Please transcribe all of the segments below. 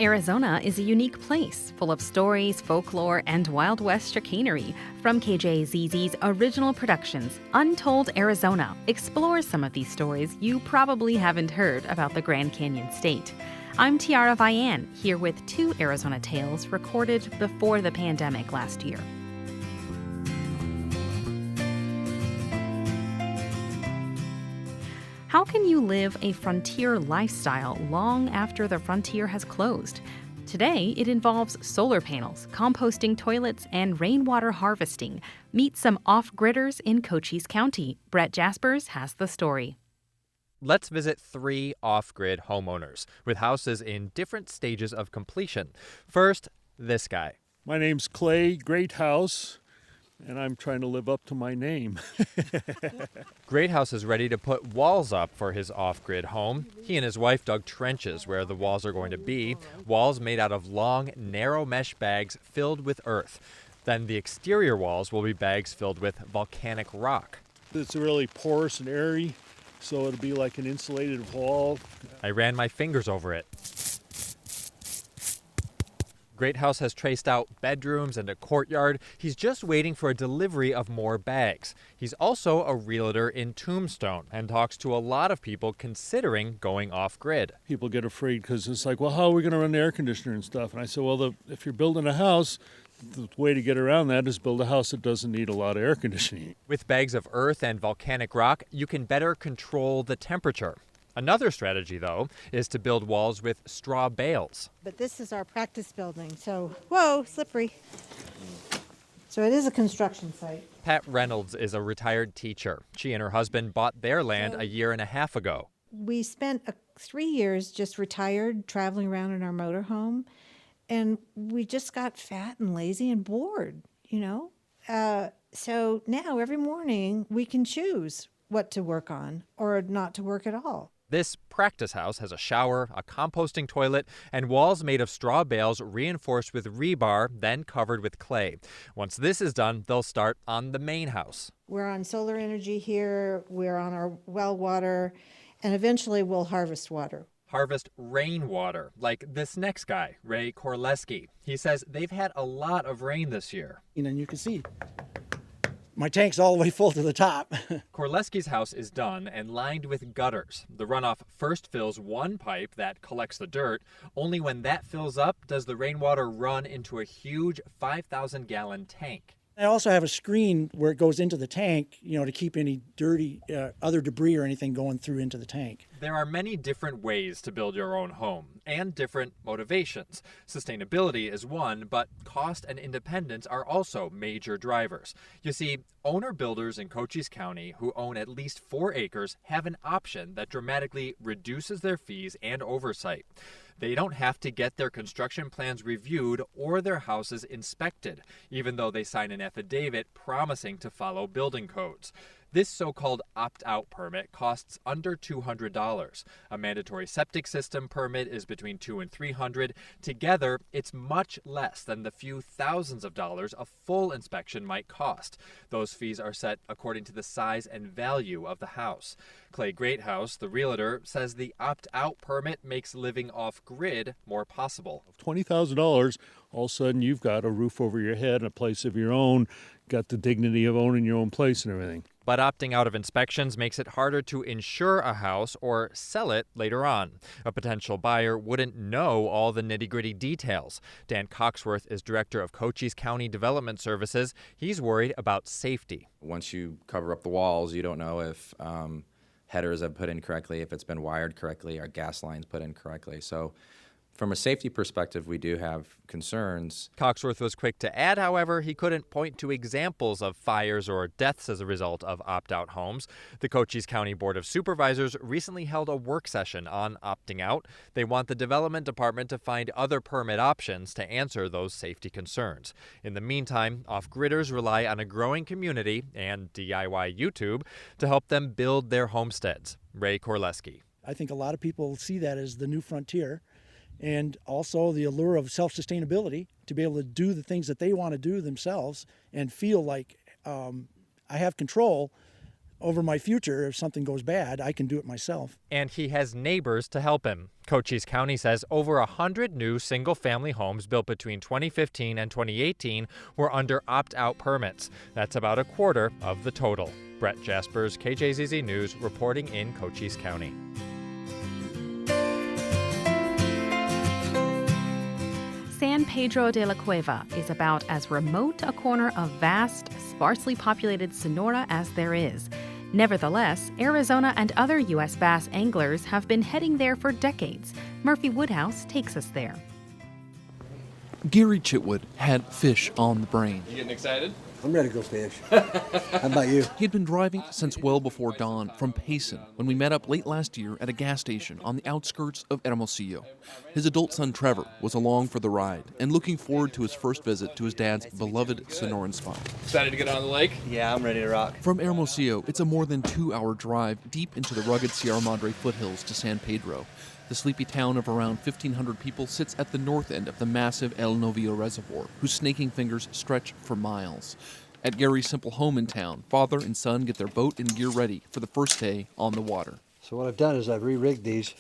Arizona is a unique place, full of stories, folklore, and Wild West chicanery. From KJZZ's original productions, Untold Arizona explores some of these stories you probably haven't heard about the Grand Canyon State. I'm Tiara Vian, here with 2 Arizona tales recorded before the pandemic last year. How can you live a frontier lifestyle long after the frontier has closed? Today, it involves solar panels, composting toilets, and rainwater harvesting. Meet some off-gridders in Cochise County. Brett Jaspers has the story. Let's visit 3 off-grid homeowners with houses in different stages of completion. First, this guy. My name's Clay, great house, and I'm trying to live up to my name. Great House is ready to put walls up for his off-grid home. He and his wife dug trenches where the walls are going to be, walls made out of long, narrow mesh bags filled with earth. Then the exterior walls will be bags filled with volcanic rock. It's really porous and airy, so it'll be like an insulated wall. I ran my fingers over it. Great House has traced out bedrooms and a courtyard. He's just waiting for a delivery of more bags. He's also a realtor in Tombstone and talks to a lot of people considering going off-grid. People get afraid because it's like, well, how are we going to run the air conditioner and stuff? And I said, well, if you're building a house, the way to get around that is build a house that doesn't need a lot of air conditioning. With bags of earth and volcanic rock, you can better control the temperature. Another strategy, though, is to build walls with straw bales. But this is our practice building, so, whoa, slippery. So it is a construction site. Pat Reynolds is a retired teacher. She and her husband bought their land a year and a half ago. We spent 3 years just retired, traveling around in our motorhome, and we just got fat and lazy and bored, you know? So now every morning we can choose what to work on or not to work at all. This practice house has a shower, a composting toilet, and walls made of straw bales reinforced with rebar, then covered with clay. Once this is done, they'll start on the main house. We're on solar energy here, we're on our well water, and eventually we'll harvest water. Harvest rainwater, like this next guy, Ray Korleski. He says they've had a lot of rain this year. And you can see my tank's all the way full to the top. Korleski's house is done and lined with gutters. The runoff first fills one pipe that collects the dirt. Only when that fills up does the rainwater run into a huge 5,000-gallon tank. I also have a screen where it goes into the tank, you know, to keep any dirty, other debris or anything going through into the tank. There are many different ways to build your own home and different motivations. Sustainability is one, but cost and independence are also major drivers. You see, owner-builders in Cochise County who own at least 4 acres have an option that dramatically reduces their fees and oversight. They don't have to get their construction plans reviewed or their houses inspected, even though they sign an affidavit promising to follow building codes. This so-called opt-out permit costs under $200. A mandatory septic system permit is between $200 and $300. Together, it's much less than the few thousands of dollars a full inspection might cost. Those fees are set according to the size and value of the house. Clay Greathouse, the realtor, says the opt-out permit makes living off-grid more possible. $20,000, all of a sudden you've got a roof over your head and a place of your own, got the dignity of owning your own place and everything. But opting out of inspections makes it harder to insure a house or sell it later on. A potential buyer wouldn't know all the nitty-gritty details. Dan Coxworth is director of Cochise County Development Services. He's worried about safety. Once you cover up the walls, you don't know if headers have put in correctly, if it's been wired correctly, or gas lines put in correctly. So from a safety perspective, we do have concerns. Coxworth was quick to add, however, he couldn't point to examples of fires or deaths as a result of opt-out homes. The Cochise County Board of Supervisors recently held a work session on opting out. They want the development department to find other permit options to answer those safety concerns. In the meantime, off-gridders rely on a growing community and DIY YouTube to help them build their homesteads. Ray Korleski. I think a lot of people see that as the new frontier. And also the allure of self-sustainability, to be able to do the things that they want to do themselves and feel like I have control over my future. If something goes bad, I can do it myself. And he has neighbors to help him. Cochise County says over 100 new single-family homes built between 2015 and 2018 were under opt-out permits. That's about a quarter of the total. Brett Jaspers, KJZZ News, reporting in Cochise County. San Pedro de la Cueva is about as remote a corner of vast, sparsely populated Sonora as there is. Nevertheless, Arizona and other U.S. bass anglers have been heading there for decades. Murphy Woodhouse takes us there. Gary Chitwood had fish on the brain. You getting excited? I'm ready to go fish. How about you? He'd been driving since well before dawn from Payson when we met up late last year at a gas station on the outskirts of Hermosillo. His adult son Trevor was along for the ride and looking forward to his first visit to his dad's beloved Sonoran spot. Excited to get on the lake? Yeah, I'm ready to rock. From Hermosillo, it's a more than 2-hour drive deep into the rugged Sierra Madre foothills to San Pedro. The sleepy town of around 1,500 people sits at the north end of the massive El Novillo Reservoir, whose snaking fingers stretch for miles. At Gary's simple home in town, father and son get their boat and gear ready for the first day on the water. So what I've done is I've re-rigged these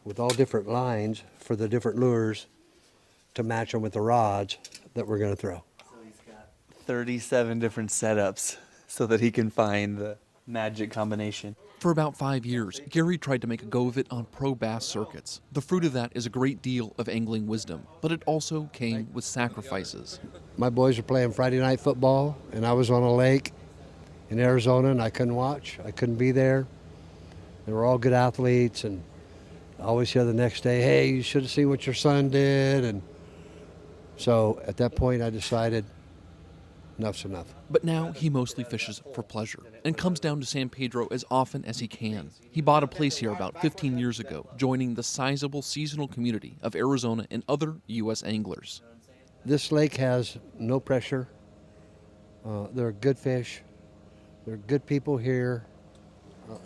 with all different lines for the different lures to match them with the rods that we're going to throw. So he's got 37 different setups so that he can find the magic combination. For about 5 years, Gary tried to make a go of it on pro bass circuits. The fruit of that is a great deal of angling wisdom, but it also came with sacrifices. My boys were playing Friday night football, and I was on a lake in Arizona, and I couldn't watch. I couldn't be there. They were all good athletes, and I always hear the next day, hey, you should have seen what your son did. And so at that point, I decided enough's enough. But now he mostly fishes for pleasure and comes down to San Pedro as often as he can. He bought a place here about 15 years ago, joining the sizable seasonal community of Arizona and other U.S. anglers. This lake has no pressure. There are good fish. There are good people here.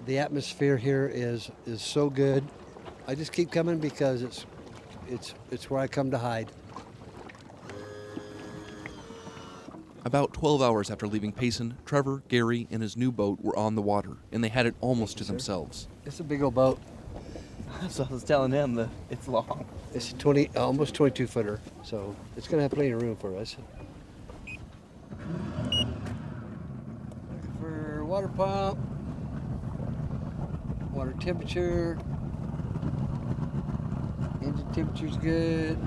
The atmosphere here is so good. I just keep coming because it's where I come to hide. About 12 hours after leaving Payson, Trevor, Gary, and his new boat were on the water, and they had it almost to themselves. It's a big old boat. So I was telling him that it's long. It's almost 22 footer, so it's going to have plenty of room for us. For water pump, water temperature, engine temperature's good.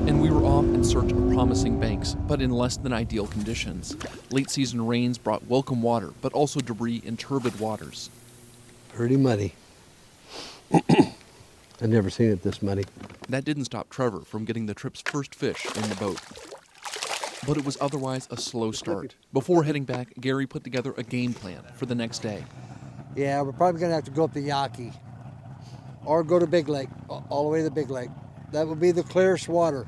And we were off in search of promising banks, but in less than ideal conditions. Late season rains brought welcome water, but also debris in turbid waters. Pretty muddy. I've never seen it this muddy. That didn't stop Trevor from getting the trip's first fish in the boat. But it was otherwise a slow start. Before heading back, Gary put together a game plan for the next day. Yeah, we're probably going to have to go up the Yaqui or go to Big Lake, all the way to the Big Lake. That would be the clearest water.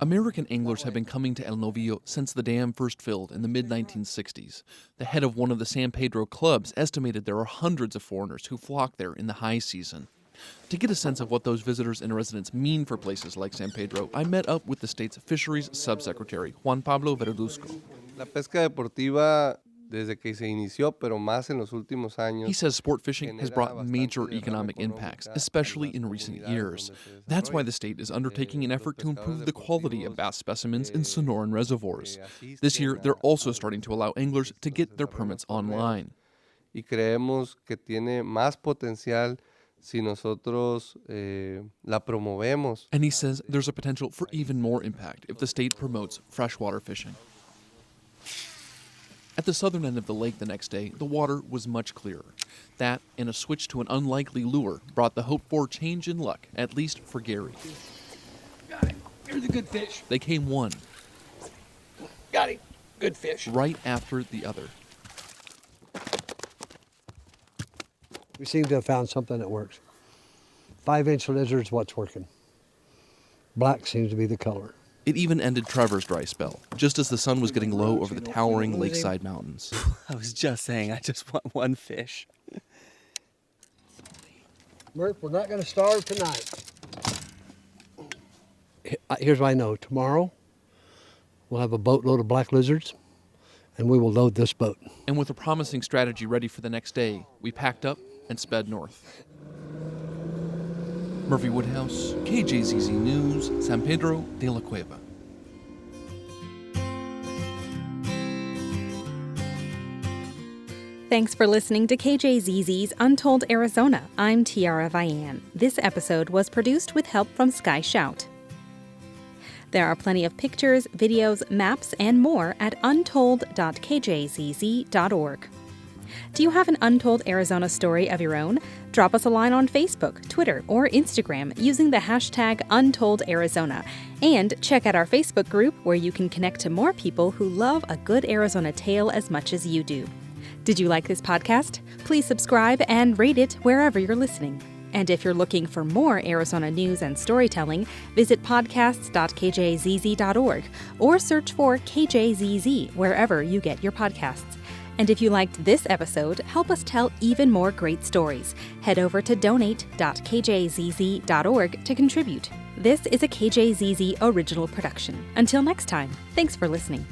American anglers have been coming to El Novillo since the dam first filled in the mid-1960s. The head of one of the San Pedro clubs estimated there are hundreds of foreigners who flock there in the high season. To get a sense of what those visitors and residents mean for places like San Pedro, I met up with the state's fisheries subsecretary, Juan Pablo Verduzco. La pesca deportiva desde que se inició, pero más en los últimos años. He says sport fishing has brought major economic impacts, especially in recent years. That's why the state is undertaking an effort to improve the quality of bass specimens in Sonoran reservoirs. This year, they're also starting to allow anglers to get their permits online. Y creemos que tiene más potencial si nosotros la promovemos. And he says there's a potential for even more impact if the state promotes freshwater fishing. At the southern end of the lake the next day, the water was much clearer. That, and a switch to an unlikely lure, brought the hoped-for change in luck, at least for Gary. Got it. Here's a good fish. They came one. Got him. Good fish. Right after the other. We seem to have found something that works. 5-inch lizard's what's working. Black seems to be the color. It even ended Trevor's dry spell, just as the sun was getting low over the towering lakeside mountains. I was just saying, I just want one fish. Murph, we're not going to starve tonight. Here's what I know. Tomorrow, we'll have a boatload of black lizards, and we will load this boat. And with a promising strategy ready for the next day, we packed up and sped north. Murphy Woodhouse, KJZZ News, San Pedro de la Cueva. Thanks for listening to KJZZ's Untold Arizona. I'm Tiara Vian. This episode was produced with help from Sky Shout. There are plenty of pictures, videos, maps, and more at untold.kjzz.org. Do you have an Untold Arizona story of your own? Drop us a line on Facebook, Twitter, or Instagram using the hashtag UntoldArizona. And check out our Facebook group where you can connect to more people who love a good Arizona tale as much as you do. Did you like this podcast? Please subscribe and rate it wherever you're listening. And if you're looking for more Arizona news and storytelling, visit podcasts.kjzz.org or search for KJZZ wherever you get your podcasts. And if you liked this episode, help us tell even more great stories. Head over to donate.kjzz.org to contribute. This is a KJZZ original production. Until next time, thanks for listening.